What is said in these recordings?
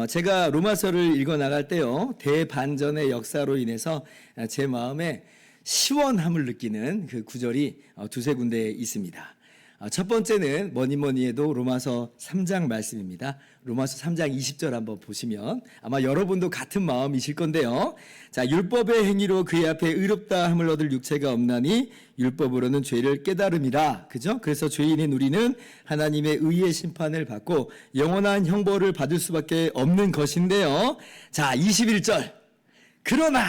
제가 로마서를 읽어 나갈 때요, 대반전의 역사로 인해서 제 마음에 시원함을 느끼는 그 구절이 두세 군데 있습니다. 첫 번째는 뭐니 해도 로마서 3장 말씀입니다. 로마서 3장 20절 한번 보시면 아마 여러분도 같은 마음이실 건데요. 자, 율법의 행위로 그의 앞에 의롭다함을 얻을 육체가 없나니 율법으로는 죄를 깨달음이라. 그죠? 그래서 죄인인 우리는 하나님의 의의 심판을 받고 영원한 형벌을 받을 수밖에 없는 것인데요. 자, 21절. 그러나.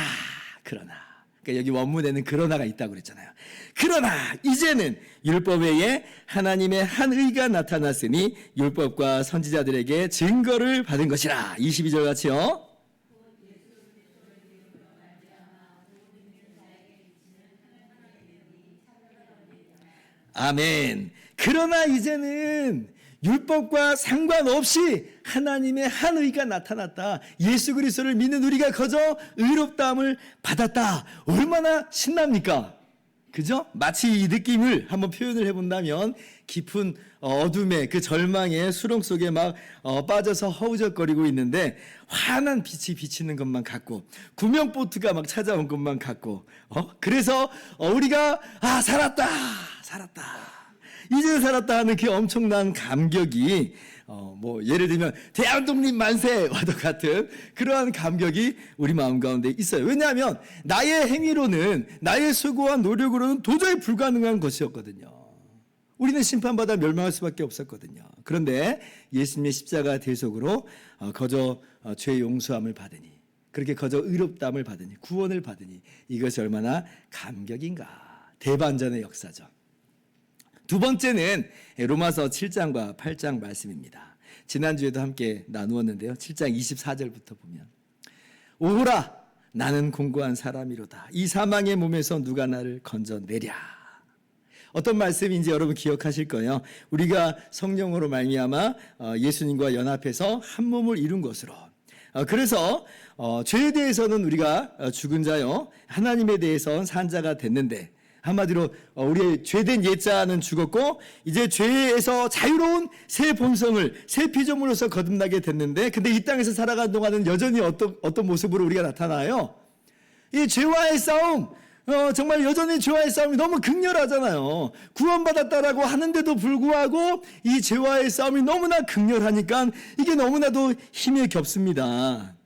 그러니까 여기 원문에는 그러나가 있다고 그랬잖아요. 그러나 이제는 율법 외에 하나님의 한 의가 나타났으니 율법과 선지자들에게 증거를 받은 것이라. 22절 같이요. 아멘. 그러나 이제는 율법과 상관없이 하나님의 한 의가 나타났다. 예수 그리스도를 믿는 우리가 거저 의롭다함을 받았다. 얼마나 신납니까? 그죠? 마치 이 느낌을 한번 표현을 해본다면 깊은 어둠의 그 절망의 수렁 속에 막 빠져서 허우적거리고 있는데 환한 빛이 비치는 것만 같고 구명보트가 막 찾아온 것만 같고 그래서 우리가 살았다 이제 살았다 하는 그 엄청난 감격이 예를 들면 대한독립 만세와도 같은 그러한 감격이 우리 마음 가운데 있어요. 왜냐하면 나의 행위로는, 나의 수고와 노력으로는 도저히 불가능한 것이었거든요. 우리는 심판받아 멸망할 수밖에 없었거든요. 그런데 예수님의 십자가 대속으로 거저 죄의 용서함을 받으니, 그렇게 거저 의롭다함을 받으니, 구원을 받으니 이것이 얼마나 감격인가. 대반전의 역사죠. 두 번째는 로마서 7장과 8장 말씀입니다. 지난주에도 함께 나누었는데요. 7장 24절부터 보면 오호라 나는 공고한 사람이로다. 이 사망의 몸에서 누가 나를 건져내랴. 어떤 말씀인지 여러분 기억하실 거예요. 우리가 성령으로 말미암아 예수님과 연합해서 한 몸을 이룬 것으로. 그래서 죄에 대해서는 우리가 죽은 자요, 하나님에 대해서는 산 자가 됐는데, 한마디로 우리의 죄된 옛자는 죽었고 이제 죄에서 자유로운 새 본성을 새 피조물로서 거듭나게 됐는데, 근데 이 땅에서 살아가는 동안은 여전히 어떤 모습으로 우리가 나타나요? 이 죄와의 싸움, 정말 여전히 죄와의 싸움이 너무 극렬하잖아요. 구원받았다라고 하는데도 불구하고 이 죄와의 싸움이 너무나 극렬하니까 이게 너무나도 힘에 겹습니다.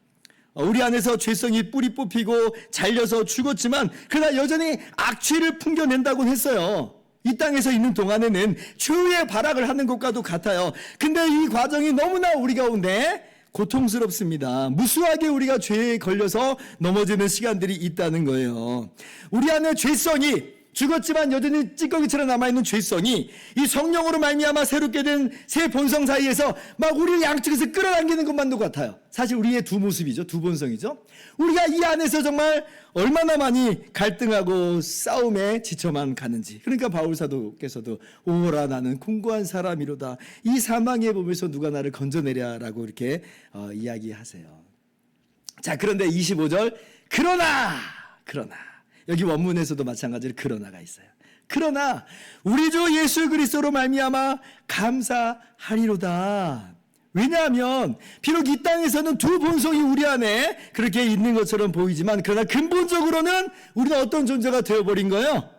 우리 안에서 죄성이 뿌리 뽑히고 잘려서 죽었지만 그러나 여전히 악취를 풍겨낸다고 했어요. 이 땅에서 있는 동안에는 최후의 발악을 하는 것과도 같아요. 근데 이 과정이 너무나 우리 가운데 고통스럽습니다. 무수하게 우리가 죄에 걸려서 넘어지는 시간들이 있다는 거예요. 우리 안에 죄성이, 죽었지만 여전히 찌꺼기처럼 남아있는 죄성이 이 성령으로 말미암아 새롭게 된 새 본성 사이에서 막 우리를 양쪽에서 끌어당기는 것만도 같아요. 사실 우리의 두 모습이죠. 두 본성이죠. 우리가 이 안에서 정말 얼마나 많이 갈등하고 싸움에 지쳐만 가는지. 그러니까 바울 사도께서도 오호라 나는 공고한 사람이로다. 이 사망의 몸에서 누가 나를 건져내랴라고 이렇게 이야기하세요. 자, 그런데 25절 그러나 여기 원문에서도 마찬가지로 그러나가 있어요. 그러나 우리 주 예수 그리스도로 말미암아 감사하리로다. 왜냐하면 비록 이 땅에서는 두 본성이 우리 안에 그렇게 있는 것처럼 보이지만 그러나 근본적으로는 우리는 어떤 존재가 되어버린 거예요?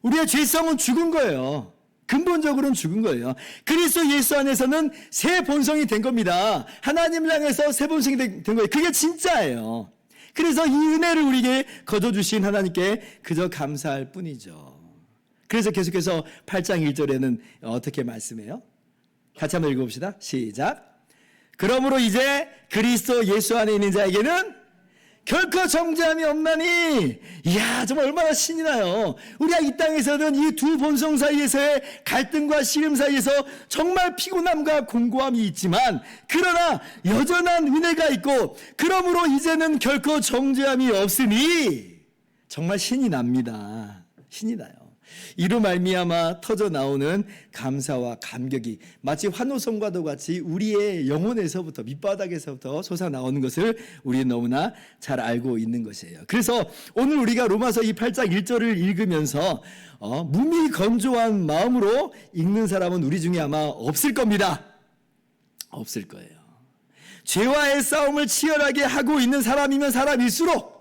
우리의 죄성은 죽은 거예요. 근본적으로는 죽은 거예요. 그리스도 예수 안에서는 새 본성이 된 겁니다. 하나님을 향해서 새 본성이 된 거예요. 그게 진짜예요. 그래서 이 은혜를 우리에게 거둬주신 하나님께 그저 감사할 뿐이죠. 그래서 계속해서 8장 1절에는 어떻게 말씀해요? 같이 한번 읽어봅시다. 시작. 그러므로 이제 그리스도 예수 안에 있는 자에게는 결코 정죄함이 없나니. 이야, 정말 얼마나 신이 나요. 우리가 이 땅에서는 이 두 본성 사이에서의 갈등과 씨름 사이에서 정말 피곤함과 공고함이 있지만 그러나 여전한 은혜가 있고 그러므로 이제는 결코 정죄함이 없으니 정말 신이 납니다. 신이 나요. 이로 말미암아 터져 나오는 감사와 감격이 마치 환호성과도 같이 우리의 영혼에서부터 밑바닥에서부터 솟아나오는 것을 우리는 너무나 잘 알고 있는 것이에요. 그래서 오늘 우리가 로마서 이 8장 1절을 읽으면서 몸이 건조한 마음으로 읽는 사람은 우리 중에 아마 없을 겁니다. 없을 거예요. 죄와의 싸움을 치열하게 하고 있는 사람이면 사람일수록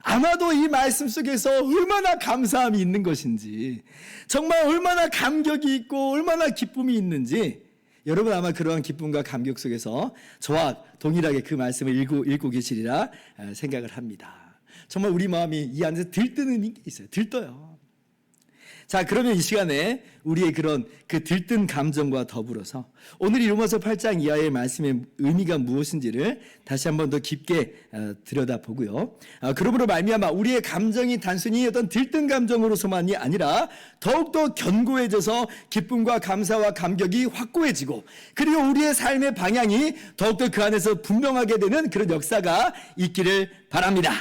아마도 이 말씀 속에서 얼마나 감사함이 있는 것인지, 정말 얼마나 감격이 있고 얼마나 기쁨이 있는지, 여러분 아마 그러한 기쁨과 감격 속에서 저와 동일하게 그 말씀을 읽고 계시리라 생각을 합니다. 정말 우리 마음이 이 안에서 들뜨는 게 있어요. 들떠요. 자, 그러면 이 시간에 우리의 그런 그 들뜬 감정과 더불어서 오늘 이 로마서 8장 이하의 말씀의 의미가 무엇인지를 다시 한번 더 깊게 들여다보고요. 그러므로 말미암아 우리의 감정이 단순히 어떤 들뜬 감정으로서만이 아니라 더욱더 견고해져서 기쁨과 감사와 감격이 확고해지고, 그리고 우리의 삶의 방향이 더욱더 그 안에서 분명하게 되는 그런 역사가 있기를 바랍니다.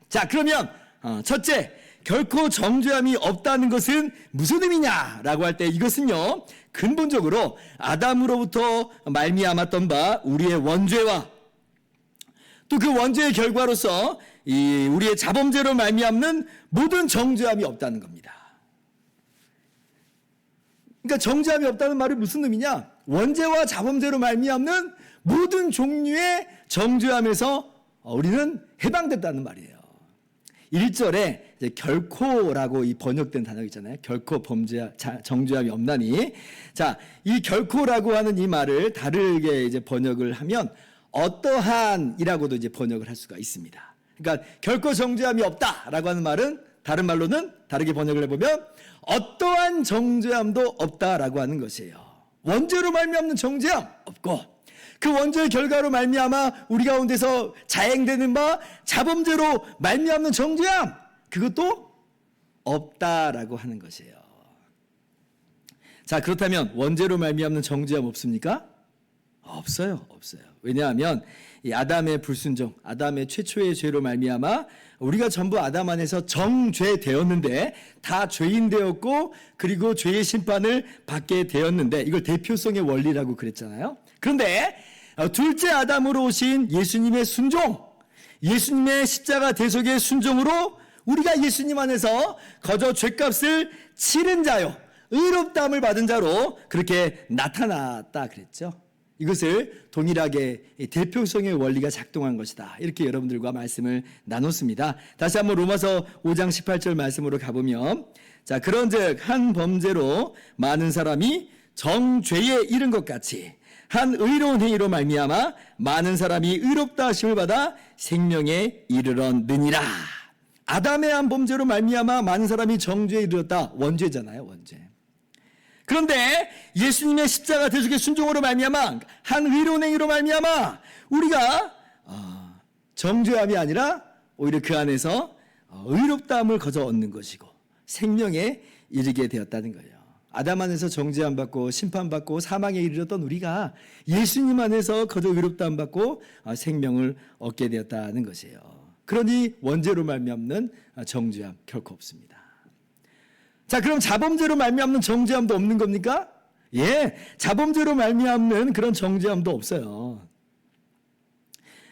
자, 그러면 첫째, 결코 정죄함이 없다는 것은 무슨 의미냐라고 할 때, 이것은요 근본적으로 아담으로부터 말미암았던 바 우리의 원죄와 또 그 원죄의 결과로서 이 우리의 자범죄로 말미암는 모든 정죄함이 없다는 겁니다. 그러니까 정죄함이 없다는 말이 무슨 의미냐? 원죄와 자범죄로 말미암는 모든 종류의 정죄함에서 우리는 해방됐다는 말이에요. 1절에 결코라고 이 번역된 단어 있잖아요. 결코 정죄함이 없나니. 자, 이 결코라고 하는 이 말을 다르게 이제 번역을 하면 어떠한이라고도 이제 번역을 할 수가 있습니다. 그러니까 결코 정죄함이 없다라고 하는 말은 다른 말로는 다르게 번역을 해보면 어떠한 정죄함도 없다라고 하는 것이에요. 원죄로 말미암는 정죄함 없고, 그 원죄의 결과로 말미암아 우리 가운데서 자행되는 바 자범죄로 말미암는 정죄함, 그것도 없다라고 하는 것이에요. 자, 그렇다면 원죄로 말미암는 정죄함 없습니까? 없어요. 왜냐하면 이 아담의 불순종, 아담의 최초의 죄로 말미암아 우리가 전부 아담 안에서 정죄되었는데, 다 죄인 되었고 그리고 죄의 심판을 받게 되었는데, 이걸 대표성의 원리라고 그랬잖아요. 그런데 둘째 아담으로 오신 예수님의 순종, 예수님의 십자가 대속의 순종으로 우리가 예수님 안에서 거저 죄값을 치른 자요, 의롭다함을 받은 자로 그렇게 나타났다 그랬죠. 이것을 동일하게 대표성의 원리가 작동한 것이다, 이렇게 여러분들과 말씀을 나눴습니다. 다시 한번 로마서 5장 18절 말씀으로 가보면, 자, 그런즉 한 범죄로 많은 사람이 정죄에 이른 것 같이 한 의로운 행위로 말미암아 많은 사람이 의롭다 하심을 받아 생명에 이르렀느니라. 아담의 한 범죄로 말미암아 많은 사람이 정죄에 이르렀다. 원죄잖아요, 원죄. 그런데 예수님의 십자가 대속의 순종으로 말미암아 한 의로운 행위로 말미암아 우리가 정죄함이 아니라 오히려 그 안에서 의롭다함을 거저 얻는 것이고 생명에 이르게 되었다는 거예요. 아담 안에서 정죄함 받고 심판받고 사망에 이르렀던 우리가 예수님 안에서 거저 의롭다함 받고 생명을 얻게 되었다는 것이에요. 그러니 원죄로 말미암는 정죄함 결코 없습니다. 자, 그럼 자범죄로 말미암는 정죄함도 없는 겁니까? 예, 자범죄로 말미암는 그런 정죄함도 없어요.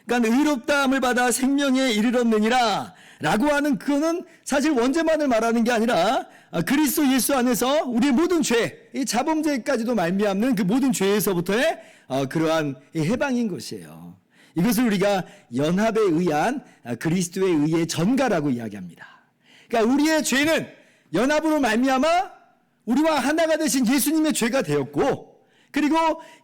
그러니까 의롭다함을 받아 생명에 이르렀느니라 라고 하는 그거는 사실 원죄만을 말하는 게 아니라 그리스도 예수 안에서 우리의 모든 죄, 이 자범죄까지도 말미암는 그 모든 죄에서부터의 그러한 해방인 것이에요. 이것을 우리가 연합에 의한 그리스도의 의의 전가라고 이야기합니다. 그러니까 우리의 죄는 연합으로 말미암아 우리와 하나가 되신 예수님의 죄가 되었고, 그리고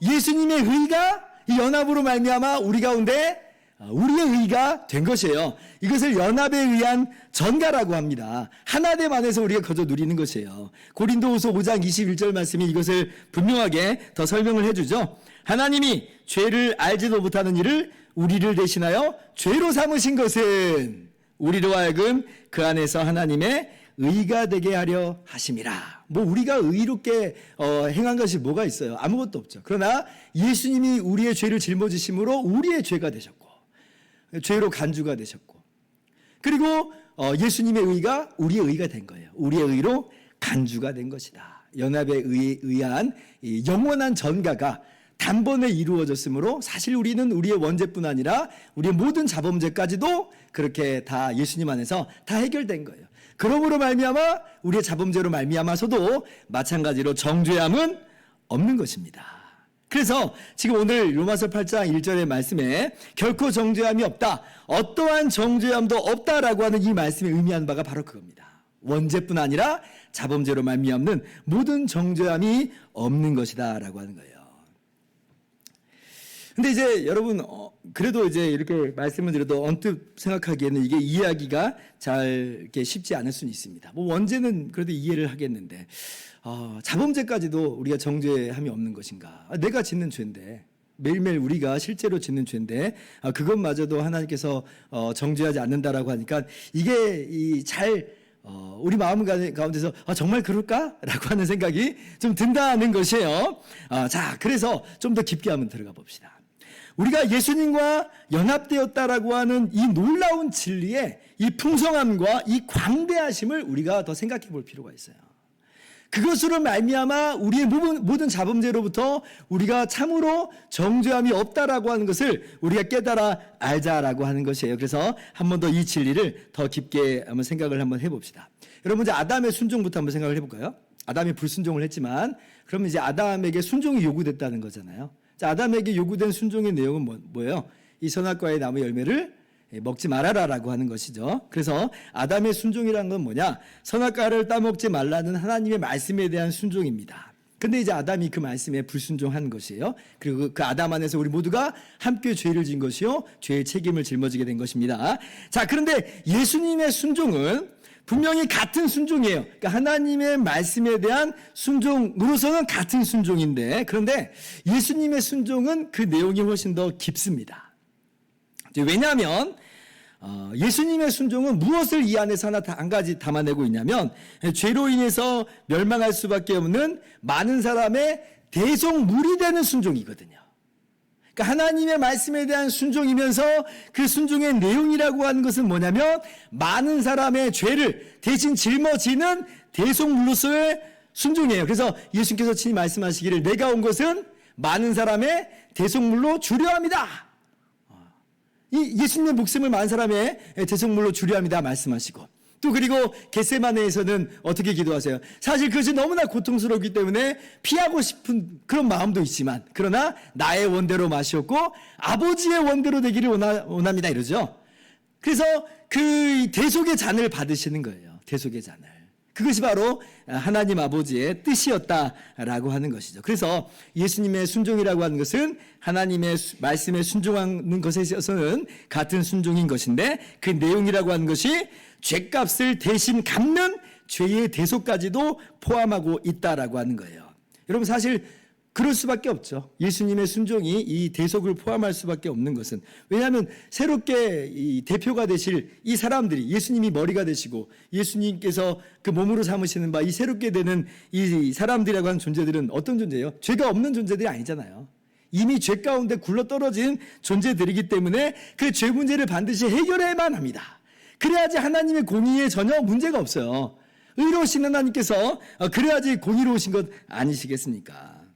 예수님의 의가 이 연합으로 말미암아 우리 가운데 우리의 의가 된 것이에요. 이것을 연합에 의한 전가라고 합니다. 하나됨 안에서 우리가 거저 누리는 것이에요. 고린도후서 5장 21절 말씀이 이것을 분명하게 더 설명을 해주죠. 하나님이 죄를 알지도 못하는 이를 우리를 대신하여 죄로 삼으신 것은 우리로 하여금 그 안에서 하나님의 의가 되게 하려 하심이라. 뭐 우리가 의롭게 행한 것이 뭐가 있어요? 아무것도 없죠. 그러나 예수님이 우리의 죄를 짊어지심으로 우리의 죄가 되셨고, 죄로 간주가 되셨고, 그리고 예수님의 의가 우리의 의가 된 거예요. 우리의 의로 간주가 된 것이다. 연합에 의한 이 영원한 전가가 단번에 이루어졌으므로 사실 우리는 우리의 원죄뿐 아니라 우리의 모든 자범죄까지도 그렇게 다 예수님 안에서 다 해결된 거예요. 그러므로 말미암아 우리의 자범죄로 말미암아서도 마찬가지로 정죄함은 없는 것입니다. 그래서 지금 오늘 로마서 8장 1절의 말씀에 결코 정죄함이 없다, 어떠한 정죄함도 없다라고 하는 이 말씀이 의미하는 바가 바로 그겁니다. 원죄뿐 아니라 자범죄로 말미암는 모든 정죄함이 없는 것이다 라고 하는 거예요. 근데 이제 여러분 그래도 이제 이렇게 말씀을 드려도 언뜻 생각하기에는 이게 이해하기가 잘 이렇게 쉽지 않을 수는 있습니다. 뭐 원죄는 그래도 이해를 하겠는데 자범죄까지도 우리가 정죄함이 없는 것인가? 내가 짓는 죄인데, 매일매일 우리가 실제로 짓는 죄인데 그것마저도 하나님께서 정죄하지 않는다라고 하니까 이게 우리 마음 가운데서 정말 그럴까라고 하는 생각이 좀 든다는 것이에요. 자, 그래서 좀 더 깊게 한번 들어가 봅시다. 우리가 예수님과 연합되었다라고 하는 이 놀라운 진리의 이 풍성함과 이 광대하심을 우리가 더 생각해 볼 필요가 있어요. 그것으로 말미암아 우리의 모든 자범죄로부터 우리가 참으로 정죄함이 없다라고 하는 것을 우리가 깨달아 알자라고 하는 것이에요. 그래서 한 번 더 이 진리를 더 깊게 한번 생각을 한번 해봅시다. 여러분 이제 아담의 순종부터 한번 생각을 해볼까요? 아담이 불순종을 했지만 그러면 이제 아담에게 순종이 요구됐다는 거잖아요. 자, 아담에게 요구된 순종의 내용은 뭐예요? 이 선악과의 나무 열매를 먹지 말아라라고 하는 것이죠. 그래서 아담의 순종이라는 건 뭐냐? 선악과를 따먹지 말라는 하나님의 말씀에 대한 순종입니다. 근데 이제 아담이 그 말씀에 불순종한 것이에요. 그리고 그 아담 안에서 우리 모두가 함께 죄를 진 것이요, 죄의 책임을 짊어지게 된 것입니다. 자, 그런데 예수님의 순종은 분명히 같은 순종이에요. 그러니까 하나님의 말씀에 대한 순종으로서는 같은 순종인데, 그런데 예수님의 순종은 그 내용이 훨씬 더 깊습니다. 왜냐하면 예수님의 순종은 무엇을 이 안에서 한 가지 담아내고 있냐면, 죄로 인해서 멸망할 수밖에 없는 많은 사람의 대속물이 되는 순종이거든요. 그러니까 하나님의 말씀에 대한 순종이면서 그 순종의 내용이라고 하는 것은 뭐냐면 많은 사람의 죄를 대신 짊어지는 대속물로서의 순종이에요. 그래서 예수님께서 친히 말씀하시기를 내가 온 것은 많은 사람의 대속물로 주려 합니다. 이 예수님의 목숨을 많은 사람의 대속물로 주려 합니다 말씀하시고, 또 그리고 겟세마네에서는 어떻게 기도하세요? 사실 그것이 너무나 고통스럽기 때문에 피하고 싶은 그런 마음도 있지만, 그러나 나의 원대로 마시옵고 아버지의 원대로 되기를 원합니다 이러죠. 그래서 그 대속의 잔을 받으시는 거예요. 대속의 잔을. 그것이 바로 하나님 아버지의 뜻이었다라고 하는 것이죠. 그래서 예수님의 순종이라고 하는 것은 하나님의 말씀에 순종하는 것에 있어서는 같은 순종인 것인데, 그 내용이라고 하는 것이 죄값을 대신 갚는 죄의 대속까지도 포함하고 있다라고 하는 거예요. 여러분 사실 그럴 수밖에 없죠. 예수님의 순종이 이 대속을 포함할 수밖에 없는 것은, 왜냐하면 새롭게 이 대표가 되실 이 사람들이, 예수님이 머리가 되시고 예수님께서 그 몸으로 삼으시는 바 이 새롭게 되는 이 사람들이라고 하는 존재들은 어떤 존재예요? 죄가 없는 존재들이 아니잖아요. 이미 죄 가운데 굴러떨어진 존재들이기 때문에 그 죄 문제를 반드시 해결해야만 합니다. 그래야지 하나님의 공의에 전혀 문제가 없어요. 의로우신 하나님께서 그래야지 공의로우신 것 아니시겠습니까?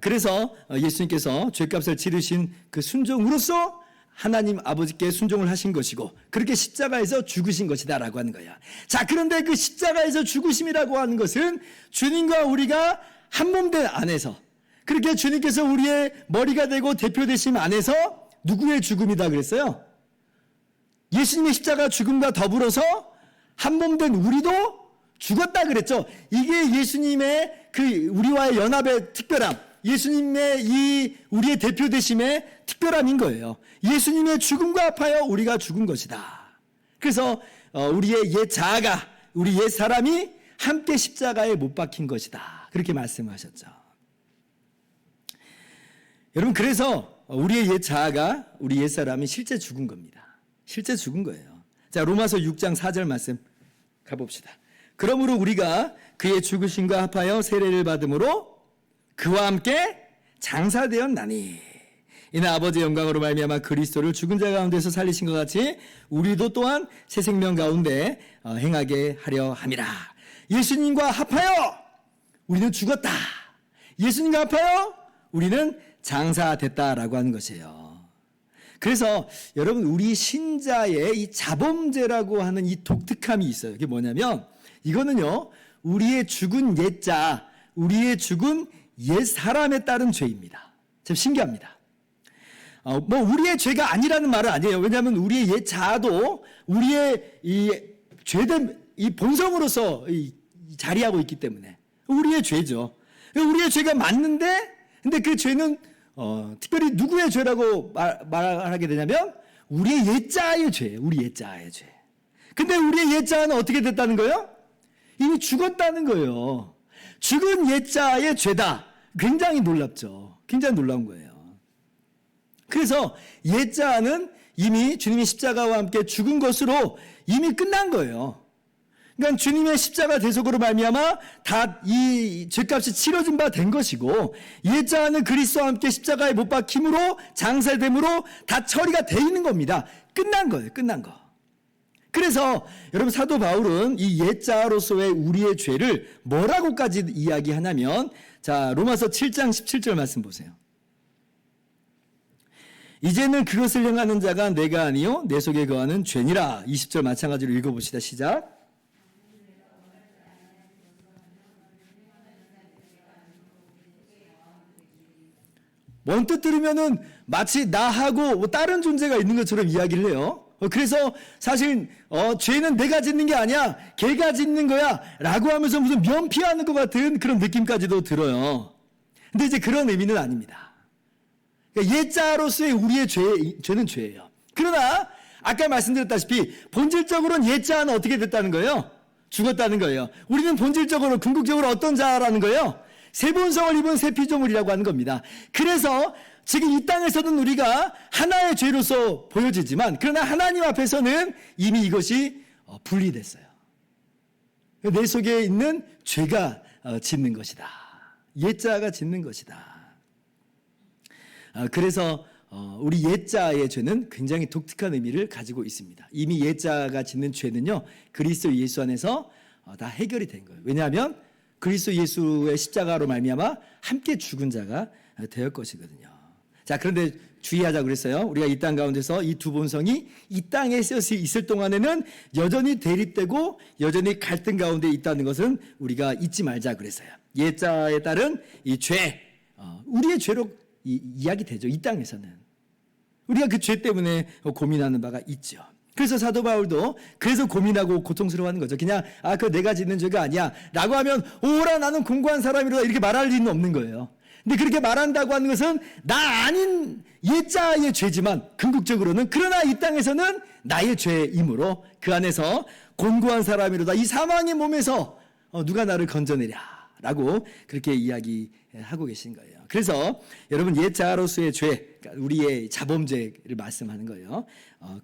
그래서 예수님께서 죄값을 치르신 그 순종으로서 하나님 아버지께 순종을 하신 것이고, 그렇게 십자가에서 죽으신 것이다라고 하는 거야. 자, 그런데 그 십자가에서 죽으심이라고 하는 것은 주님과 우리가 한 몸된 안에서, 그렇게 주님께서 우리의 머리가 되고 대표 되심 안에서 누구의 죽음이다 그랬어요? 예수님의 십자가 죽음과 더불어서 한 몸된 우리도 죽었다 그랬죠. 이게 예수님의 그 우리와의 연합의 특별함, 예수님의 이 우리의 대표 되심의 특별함인 거예요. 예수님의 죽음과 합하여 우리가 죽은 것이다. 그래서 우리의 옛 자아가, 우리 옛 사람이 함께 십자가에 못 박힌 것이다. 그렇게 말씀하셨죠. 여러분, 그래서 우리의 옛 자아가, 우리 옛 사람이 실제 죽은 겁니다. 실제 죽은 거예요. 자, 로마서 6장 4절 말씀 가봅시다. 그러므로 우리가 그의 죽으심과 합하여 세례를 받음으로 그와 함께 장사되었나니, 이는 아버지의 영광으로 말미암아 그리스도를 죽은 자 가운데서 살리신 것 같이 우리도 또한 새 생명 가운데 행하게 하려 함이라. 예수님과 합하여 우리는 죽었다. 예수님과 합하여 우리는 장사됐다라고 하는 것이에요. 그래서 여러분, 우리 신자의 이 자범죄라고 하는 이 독특함이 있어요. 이게 뭐냐면, 이거는요, 우리의 죽은 옛자, 우리의 죽은 옛 사람에 따른 죄입니다. 참 신기합니다. 뭐 우리의 죄가 아니라는 말은 아니에요. 왜냐하면 우리의 옛 자아도 우리의 이 죄된 이 본성으로서 자리하고 있기 때문에 우리의 죄죠. 우리의 죄가 맞는데, 근데 그 죄는 특별히 누구의 죄라고 말하게 되냐면 우리의 옛 자아의 죄예요. 우리 옛 자아의 죄. 근데 우리의 옛 자아는 어떻게 됐다는 거예요? 이미 죽었다는 거예요. 죽은 옛 자아의 죄다. 굉장히 놀랍죠. 굉장히 놀라운 거예요. 그래서 옛 자아는 이미 주님의 십자가와 함께 죽은 것으로 이미 끝난 거예요. 그러니까 주님의 십자가 대속으로 말미암아 다 이 죄값이 치러진 바 된 것이고, 옛 자아는 그리스도와 함께 십자가에 못 박힘으로 장사됨으로 다 처리가 돼 있는 겁니다. 끝난 거예요. 끝난 거. 그래서 여러분 사도 바울은 이 옛 자아로서의 우리의 죄를 뭐라고까지 이야기하냐면, 자 로마서 7장 17절 말씀 보세요. 이제는 그것을 행하는 자가 내가 아니요 내 속에 거하는 죄니라. 20절 마찬가지로 읽어봅시다. 시작. 언뜻 들으면은 마치 나하고 다른 존재가 있는 것처럼 이야기를 해요. 그래서 사실 죄는 내가 짓는 게 아니야, 걔가 짓는 거야 라고 하면서 무슨 면피하는 것 같은 그런 느낌까지도 들어요. 근데 이제 그런 의미는 아닙니다. 그러니까 옛자로서의 우리의 죄는 죄예요. 그러나 아까 말씀드렸다시피 본질적으로는 옛자는 어떻게 됐다는 거예요? 죽었다는 거예요. 우리는 본질적으로 궁극적으로 어떤 자라는 거예요? 새 본성을 입은 새 피조물이라고 하는 겁니다. 그래서 지금 이 땅에서는 우리가 하나의 죄로서 보여지지만, 그러나 하나님 앞에서는 이미 이것이 분리됐어요. 내 속에 있는 죄가 짓는 것이다. 옛자가 짓는 것이다. 그래서 우리 옛자의 죄는 굉장히 독특한 의미를 가지고 있습니다. 이미 옛자가 짓는 죄는요, 그리스도 예수 안에서 다 해결이 된 거예요. 왜냐하면 그리스도 예수의 십자가로 말미암아 함께 죽은 자가 될 것이거든요. 자, 그런데 주의하자고 그랬어요. 우리가 이 땅 가운데서 이 두 본성이 이 땅에 있을 동안에는 여전히 대립되고 여전히 갈등 가운데 있다는 것은 우리가 잊지 말자 그랬어요. 옛자에 따른 이 죄, 우리의 죄로 이야기되죠. 이 땅에서는 우리가 그 죄 때문에 고민하는 바가 있죠. 그래서 사도 바울도 그래서 고민하고 고통스러워하는 거죠. 그냥 그거 내가 짓는 죄가 아니야 라고 하면 오라 나는 공고한 사람이로다 이렇게 말할 리는 없는 거예요. 근데 그렇게 말한다고 하는 것은 나 아닌 옛자의 죄지만 궁극적으로는, 그러나 이 땅에서는 나의 죄이므로 그 안에서 공고한 사람이로다, 이 사망의 몸에서 누가 나를 건져내랴 라고 그렇게 이야기하고 계신 거예요. 그래서 여러분 옛자로서의 죄, 그러니까 우리의 자범죄를 말씀하는 거예요.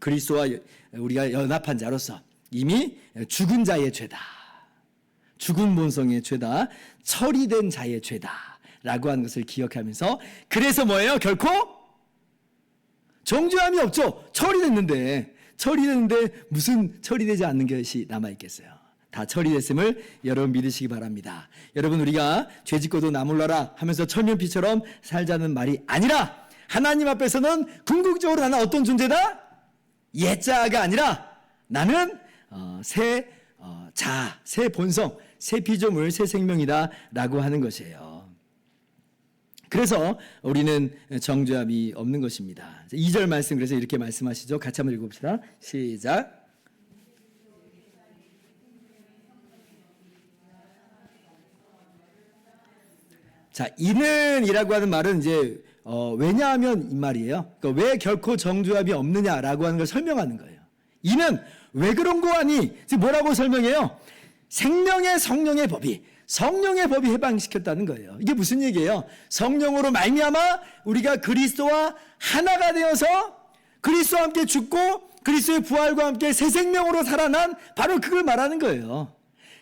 그리스도와 우리가 연합한 자로서 이미 죽은 자의 죄다, 죽은 본성의 죄다, 처리된 자의 죄다 라고 하는 것을 기억하면서, 그래서 뭐예요? 결코 정죄함이 없죠. 처리됐는데 무슨 처리되지 않는 것이 남아있겠어요. 다 처리됐음을 여러분 믿으시기 바랍니다. 여러분, 우리가 죄짓고도 나몰라라 하면서 철면피처럼 살자는 말이 아니라, 하나님 앞에서는 궁극적으로 나는 어떤 존재다? 옛자가 아니라 나는 새 자아, 새 본성, 새 피조물, 새 생명이다 라고 하는 것이에요. 그래서 우리는 정죄함이 없는 것입니다. 2절 말씀, 그래서 이렇게 말씀하시죠. 같이 한번 읽어봅시다. 시작. 자, 이는이라고 하는 말은 이제 왜냐하면 이 말이에요. 그러니까 왜 결코 정죄함이 없느냐라고 하는 걸 설명하는 거예요. 이는 왜 그런 거 아니? 지금 뭐라고 설명해요? 생명의 성령의 법이 해방시켰다는 거예요. 이게 무슨 얘기예요? 성령으로 말미암아 우리가 그리스도와 하나가 되어서 그리스도와 함께 죽고 그리스도의 부활과 함께 새 생명으로 살아난, 바로 그걸 말하는 거예요.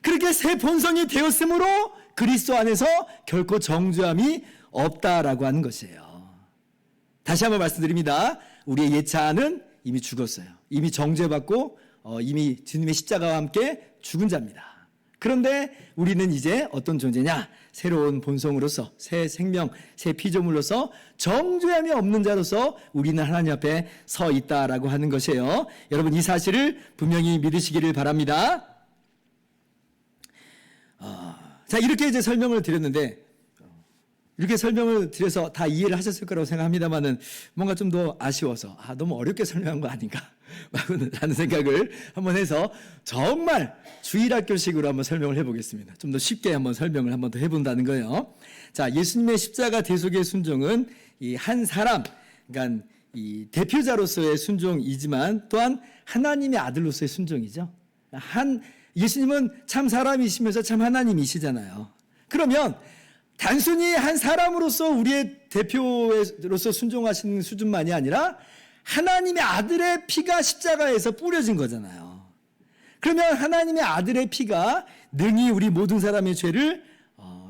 그렇게 새 본성이 되었으므로 그리스도 안에서 결코 정죄함이 없다라고 하는 것이에요. 다시 한번 말씀드립니다. 우리의 옛 자아는 이미 죽었어요. 이미 정죄받고 이미 주님의 십자가와 함께 죽은 자입니다. 그런데 우리는 이제 어떤 존재냐? 새로운 본성으로서, 새 생명, 새 피조물로서 정죄함이 없는 자로서 우리는 하나님 앞에 서 있다라고 하는 것이에요. 여러분, 이 사실을 분명히 믿으시기를 바랍니다. 자, 이렇게 이제 설명을 드렸는데 이렇게 설명을 드려서 다 이해를 하셨을 거라고 생각합니다만은 뭔가 좀 더 아쉬워서 너무 어렵게 설명한 거 아닌가 라는 생각을 한번 해서 정말 주일학교식으로 한번 설명을 해보겠습니다. 좀 더 쉽게 한번 설명을 한번 더 해본다는 거예요. 자, 예수님의 십자가 대속의 순종은 이 한 사람, 그러니까 이 대표자로서의 순종이지만 또한 하나님의 아들로서의 순종이죠. 예수님은 참 사람이시면서 참 하나님이시잖아요. 그러면 단순히 한 사람으로서 우리의 대표로서 순종하시는 수준만이 아니라 하나님의 아들의 피가 십자가에서 뿌려진 거잖아요. 그러면 하나님의 아들의 피가 능히 우리 모든 사람의 죄를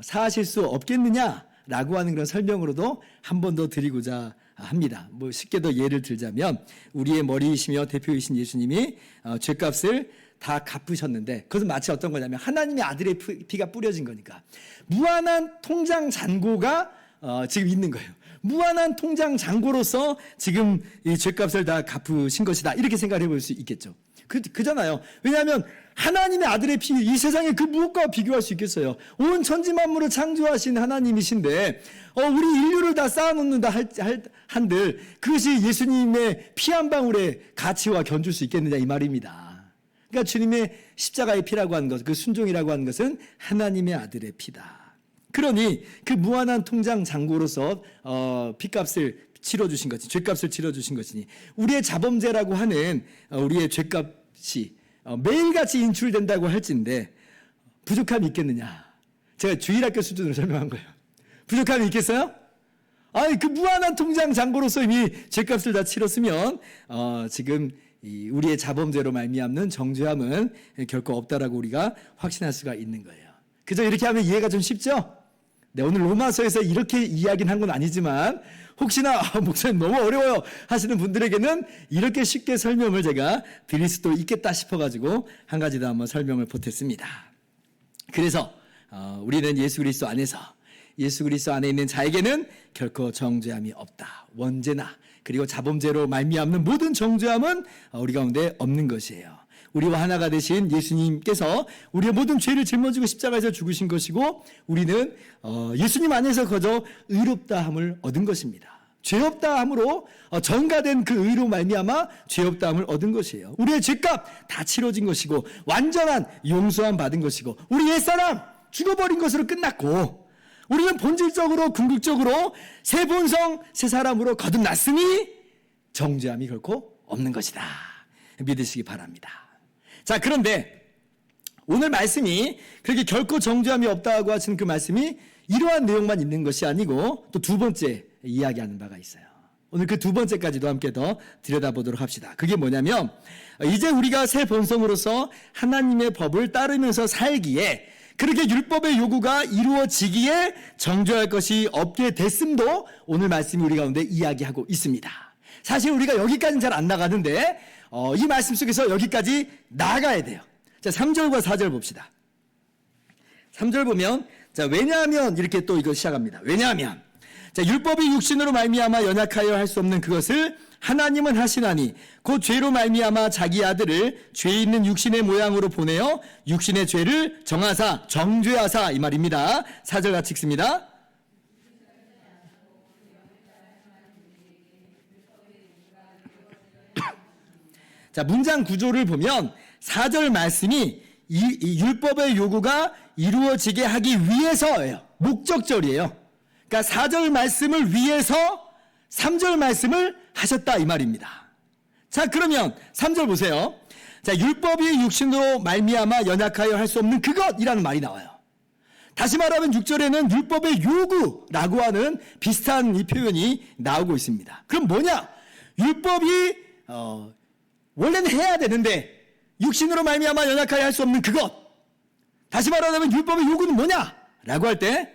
사하실 수 없겠느냐라고 하는 그런 설명으로도 한 번 더 드리고자 합니다. 뭐 쉽게 더 예를 들자면 우리의 머리이시며 대표이신 예수님이 죄값을 다 갚으셨는데 그것은 마치 어떤 거냐면 하나님의 아들의 피가 뿌려진 거니까 무한한 통장 잔고가 지금 있는 거예요. 무한한 통장 잔고로서 지금 이 죄값을 다 갚으신 것이다. 이렇게 생각을 해볼 수 있겠죠. 그잖아요. 왜냐하면 하나님의 아들의 피, 이 세상에 그 무엇과 비교할 수 있겠어요. 온 천지 만물을 창조하신 하나님이신데 우리 인류를 다 쌓아놓는다 한들 그것이 예수님의 피 한 방울의 가치와 견줄 수 있겠느냐 이 말입니다. 그러니까 주님의 십자가의 피라고 하는 것, 그 순종이라고 하는 것은 하나님의 아들의 피다. 그러니 그 무한한 통장 잔고로서 피값을 치러주신 것이, 죄값을 치러주신 것이니 우리의 자범죄라고 하는 우리의 죄값이 매일같이 인출된다고 할진데 부족함이 있겠느냐. 제가 주일학교 수준으로 설명한 거예요. 부족함이 있겠어요? 아니 그 무한한 통장 잔고로서 이미 죄값을 다 치렀으면 지금 우리의 자범죄로 말미암는 정죄함은 결코 없다라고 우리가 확신할 수가 있는 거예요. 그저 이렇게 하면 이해가 좀 쉽죠? 네, 오늘 로마서에서 이렇게 이야기는 한 건 아니지만 혹시나 목사님 너무 어려워요 하시는 분들에게는 이렇게 쉽게 설명을 제가 드릴 수도 있겠다 싶어가지고 한 가지 더 한번 설명을 보탰습니다. 그래서 우리는 예수 그리스도 안에 있는 자에게는 결코 정죄함이 없다. 언제나 그리고 자범죄로 말미암는 모든 정죄함은 우리 가운데 없는 것이에요. 우리와 하나가 되신 예수님께서 우리의 모든 죄를 짊어지고 십자가에서 죽으신 것이고 우리는 예수님 안에서 거저 의롭다함을 얻은 것입니다. 죄 없다함으로 전가된 그 의로 말미암아 죄 없다함을 얻은 것이에요. 우리의 죄값 다 치러진 것이고 완전한 용서함 받은 것이고 우리 옛사람 죽어버린 것으로 끝났고 우리는 본질적으로 궁극적으로 새 본성 새 사람으로 거듭났으니 정죄함이 결코 없는 것이다. 믿으시기 바랍니다. 자, 그런데 오늘 말씀이 그렇게 결코 정죄함이 없다고 하시는 그 말씀이 이러한 내용만 있는 것이 아니고 또 두 번째 이야기하는 바가 있어요. 오늘 그 두 번째까지도 함께 더 들여다보도록 합시다. 그게 뭐냐면 이제 우리가 새 본성으로서 하나님의 법을 따르면서 살기에 그렇게 율법의 요구가 이루어지기에 정죄할 것이 없게 됐음도 오늘 말씀이 우리 가운데 이야기하고 있습니다. 사실 우리가 여기까지는 잘 안 나가는데 이 말씀 속에서 여기까지 나가야 돼요. 자, 3절과 4절 봅시다. 3절 보면 왜냐하면 이렇게 또 이거 시작합니다. 왜냐하면 율법이 육신으로 말미암아 연약하여 할 수 없는 그것을 하나님은 하시나니 곧 죄로 말미암아 자기 아들을 죄 있는 육신의 모양으로 보내어 육신의 죄를 정하사 정죄하사 이 말입니다. 4절 같이 읽습니다. 자, 문장 구조를 보면 4절 말씀이 이 율법의 요구가 이루어지게 하기 위해서예요. 목적절이에요. 그러니까 4절 말씀을 위해서 3절 말씀을 하셨다 이 말입니다. 자, 그러면 3절 보세요. 자, 율법이 육신으로 말미암아 연약하여 할 수 없는 그것이라는 말이 나와요. 다시 말하면 6절에는 율법의 요구라고 하는 비슷한 이 표현이 나오고 있습니다. 그럼 뭐냐? 율법이 원래는 해야 되는데 육신으로 말미암아 연약하여 할 수 없는 그것. 다시 말하자면 율법의 요구는 뭐냐? 라고 할 때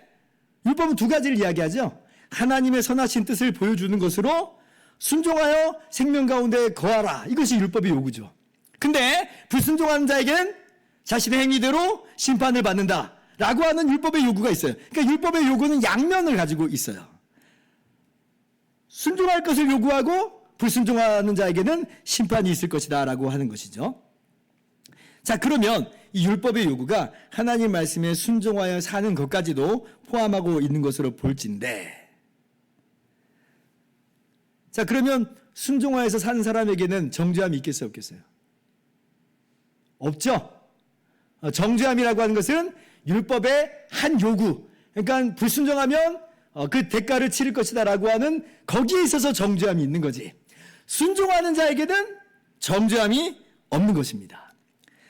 율법은 두 가지를 이야기하죠. 하나님의 선하신 뜻을 보여주는 것으로 순종하여 생명 가운데 거하라. 이것이 율법의 요구죠. 근데 불순종하는 자에게는 자신의 행위대로 심판을 받는다. 라고 하는 율법의 요구가 있어요. 그러니까 율법의 요구는 양면을 가지고 있어요. 순종할 것을 요구하고 불순종하는 자에게는 심판이 있을 것이다 라고 하는 것이죠. 자, 그러면 이 율법의 요구가 하나님 말씀에 순종하여 사는 것까지도 포함하고 있는 것으로 볼진데, 자, 그러면 순종하여서 사는 사람에게는 정죄함이 있겠어요, 없겠어요? 없죠. 정죄함이라고 하는 것은 율법의 한 요구, 그러니까 불순종하면 그 대가를 치를 것이다라고 하는 거기에 있어서 정죄함이 있는 거지. 순종하는 자에게는 정죄함이 없는 것입니다.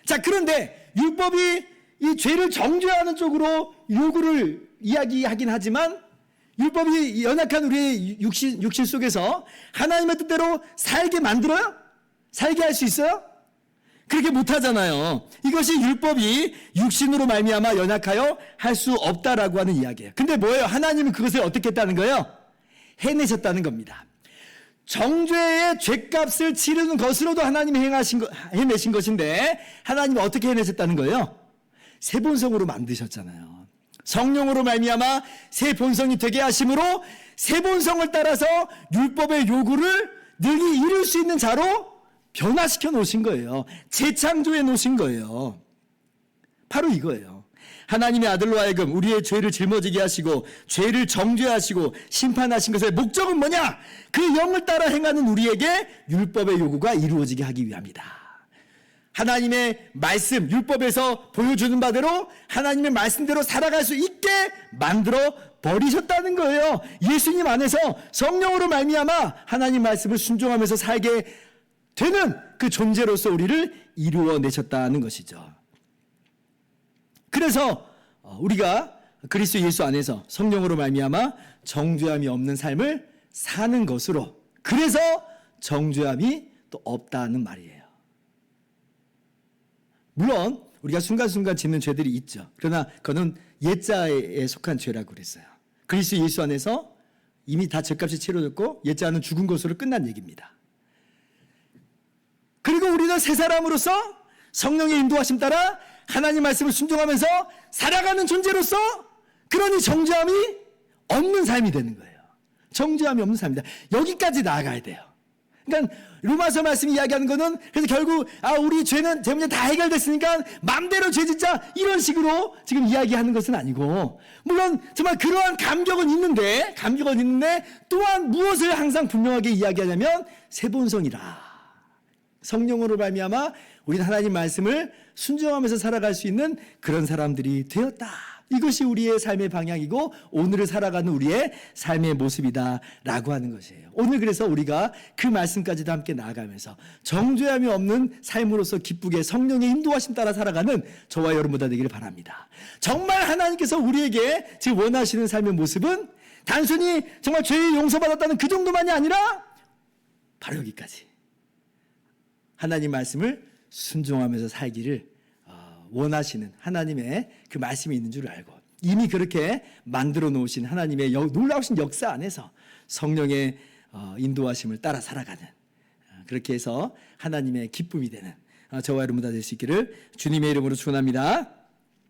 자, 그런데 율법이 이 죄를 정죄하는 쪽으로 요구를 이야기하긴 하지만 율법이 연약한 우리의 육신 속에서 하나님의 뜻대로 살게 만들어요? 살게 할 수 있어요? 그렇게 못하잖아요. 이것이 율법이 육신으로 말미암아 연약하여 할 수 없다라고 하는 이야기예요. 근데 뭐예요? 하나님은 그것을 어떻게 했다는 거예요? 해내셨다는 겁니다. 정죄의 죄값을 치르는 것으로도 하나님이 해내신 것인데 하나님이 어떻게 해내셨다는 거예요? 새 본성으로 만드셨잖아요. 성령으로 말미암아 새 본성이 되게 하심으로 새 본성을 따라서 율법의 요구를 능히 이룰 수 있는 자로 변화시켜 놓으신 거예요. 재창조해 놓으신 거예요. 바로 이거예요. 하나님의 아들로 하여금 우리의 죄를 짊어지게 하시고 죄를 정죄하시고 심판하신 것의 목적은 뭐냐? 그 영을 따라 행하는 우리에게 율법의 요구가 이루어지게 하기 위함이다. 하나님의 말씀, 율법에서 보여주는 바대로 하나님의 말씀대로 살아갈 수 있게 만들어 버리셨다는 거예요. 예수님 안에서 성령으로 말미암아 하나님 말씀을 순종하면서 살게 되는 그 존재로서 우리를 이루어내셨다는 것이죠. 그래서 우리가 그리스도 예수 안에서 성령으로 말미암아 정죄함이 없는 삶을 사는 것으로, 그래서 정죄함이 또 없다는 말이에요. 물론 우리가 순간순간 짓는 죄들이 있죠. 그러나 그거는 옛자에 속한 죄라고 그랬어요. 그리스도 예수 안에서 이미 다 죄값이 치러졌고 옛자는 죽은 것으로 끝난 얘기입니다. 그리고 우리는 새 사람으로서 성령의 인도하심 따라 하나님 말씀을 순종하면서 살아가는 존재로서, 그러니 정죄함이 없는 삶이 되는 거예요. 정죄함이 없는 삶이다. 여기까지 나아가야 돼요. 그러니까 로마서 말씀이 이야기하는 거는, 그래서 결국 우리 죄는 제 문제 다 해결됐으니까 마음대로 죄 짓자, 이런 식으로 지금 이야기하는 것은 아니고, 물론 정말 그러한 감격은 있는데 또한 무엇을 항상 분명하게 이야기하냐면 새 본성이라. 성령으로 말미암아 우리는 하나님 말씀을 순종하면서 살아갈 수 있는 그런 사람들이 되었다. 이것이 우리의 삶의 방향이고 오늘을 살아가는 우리의 삶의 모습이다라고 하는 것이에요. 오늘 그래서 우리가 그 말씀까지도 함께 나아가면서 정죄함이 없는 삶으로서 기쁘게 성령의 인도하심 따라 살아가는 저와 여러분보다 되기를 바랍니다. 정말 하나님께서 우리에게 지금 원하시는 삶의 모습은 단순히 정말 죄의 용서받았다는 그 정도만이 아니라 바로 여기까지 하나님 말씀을 순종하면서 살기를 원하시는 하나님의 그 말씀이 있는 줄 알고, 이미 그렇게 만들어 놓으신 하나님의 놀라우신 역사 안에서 성령의 인도하심을 따라 살아가는, 그렇게 해서 하나님의 기쁨이 되는 저와 여러분 다 될 수 있기를 주님의 이름으로 축원합니다.